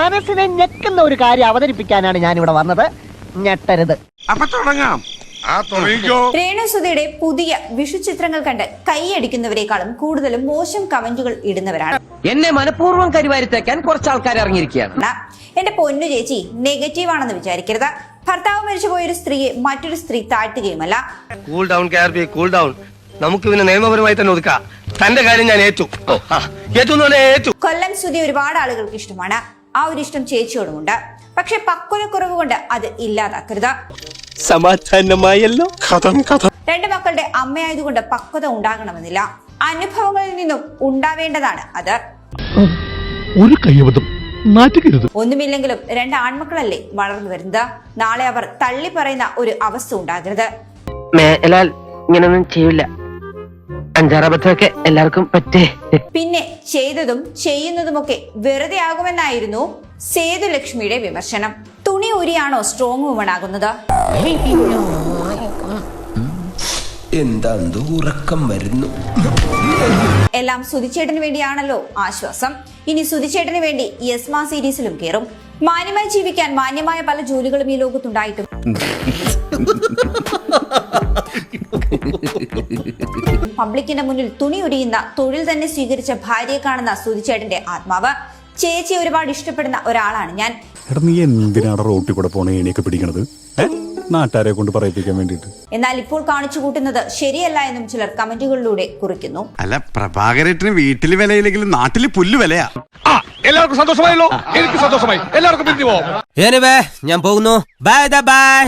മനസ്സിനെ ഞെക്കുന്ന ഒരു കാര്യം അവതരിപ്പിക്കാനാണ് ഞാൻ ഇവിടെ വന്നത്. ഞെട്ടരുത്. അപ്പൊ തുടങ്ങാം. രേണുസുധിയുടെ പുതിയ വിഷു ചിത്രങ്ങൾ കണ്ട് കൈയടിക്കുന്നവരെക്കാളും കൂടുതലും മോശം കമന്റുകൾ ഇടുന്നവരാണ്. എന്നെ മനഃപൂർവ്വം കരിവാരിത്തേക്കാൻ കുറച്ച് ആൾക്കാർ ഇറങ്ങിയിരിക്കുകയാണ്. എന്റെ പൊന്നു ചേച്ചി, നെഗറ്റീവ് ആണെന്ന് വിചാരിക്കരുത്. ഭർത്താവ് മരിച്ചുപോയ ഒരു സ്ത്രീയെ മറ്റൊരു സ്ത്രീ താഴ്ത്തുകയുമല്ല. Cool down KRP, cool down. നമുക്ക് പിന്നെ നിയമപരമായി തന്നെ ഒതുക്കാം. തന്റെ കാര്യം ഞാൻ ഏറ്റു. കൊല്ലം സുധി ഒരുപാട് ആളുകൾക്ക് ഇഷ്ടമാണ്. ആ ഒരു ഇഷ്ടം ചേച്ചിയോടുമുണ്ട്. പക്ഷെ പക്വതക്കുറവ് കൊണ്ട് അത് ഇല്ലാതാക്കരുത്. സമാധാനമായല്ലോ. രണ്ട് മക്കളുടെ അമ്മയായതുകൊണ്ട് പക്വത ഉണ്ടാകണമെന്നില്ല. അനുഭവങ്ങളിൽ നിന്നും ഉണ്ടാവേണ്ടതാണ് അത്. ഒരു കൈവതം നാറ്റുകരുത്. ഒന്നുമില്ലെങ്കിലും രണ്ട് ആൺമക്കളല്ലേ വളർന്നു വരുന്നത്. നാളെ അവർ തള്ളി പറയുന്ന ഒരു അവസ്ഥ ഉണ്ടാകരുത്. ഇങ്ങനൊന്നും ചെയ്യില്ല. അഞ്ചാറബദ്ധമൊക്കെ എല്ലാവർക്കും പറ്റേ. പിന്നെ ചെയ്തതും ചെയ്യുന്നതുമൊക്കെ വെറുതെ ആകുമെന്നായിരുന്നു സേതുലക്ഷ്മിയുടെ വിമർശനം. തുണി ഊരിയാണോ സ്ട്രോങ് വുമൺ ആകുന്നത്? എന്താ ഉറക്കം വരുന്നു. എല്ലാം സുധിച്ചേട്ടന് വേണ്ടിയാണല്ലോ ആശ്വാസം. ഇനി സുധിച്ചേട്ടന് വേണ്ടി യസ്മ സീരീസിലും കയറും. മാന്യമായി ജീവിക്കാൻ മാന്യമായ പല ജോലികളും ഈ ലോകത്തുണ്ടായിട്ടും പബ്ലിക്കിന്റെ മുന്നിൽ തുണി ഉരിയുന്ന തൊഴിൽ തന്നെ സ്വീകരിച്ച ഭാര്യയെ കാണുന്ന സുധിച്ചേട്ടന്റെ ആത്മാവ്. ചേച്ചി ഒരുപാട് ഇഷ്ടപ്പെടുന്ന ഒരാളാണ് ഞാൻ. നീ എന്തിനാണ് റോട്ടിൽ കൂടെ പോണ ഏണിയൊക്കെ പിടിക്കണത്? നാട്ടുകാരെ കൊണ്ട് പറയിപ്പിക്കാൻ വേണ്ടിട്ട്. എന്നാൽ ഇപ്പോൾ കാണിച്ചു കൂട്ടുന്നത് ശരിയല്ല എന്നും ചിലർ കമന്റുകളിലൂടെ കുറിക്കുന്നു. അല്ല, പ്രഭാകരേട്ടന് വീട്ടില് വിലയില്ലെങ്കിലും നാട്ടില് പുല്ല് വിലയാ. എല്ലാവർക്കും സന്തോഷമായല്ലോ. എനിക്ക് സന്തോഷമായി. എല്ലാവർക്കും പിരിഞ്ഞു പോവാം. ഞാൻ പോകുന്നു. Bye bye.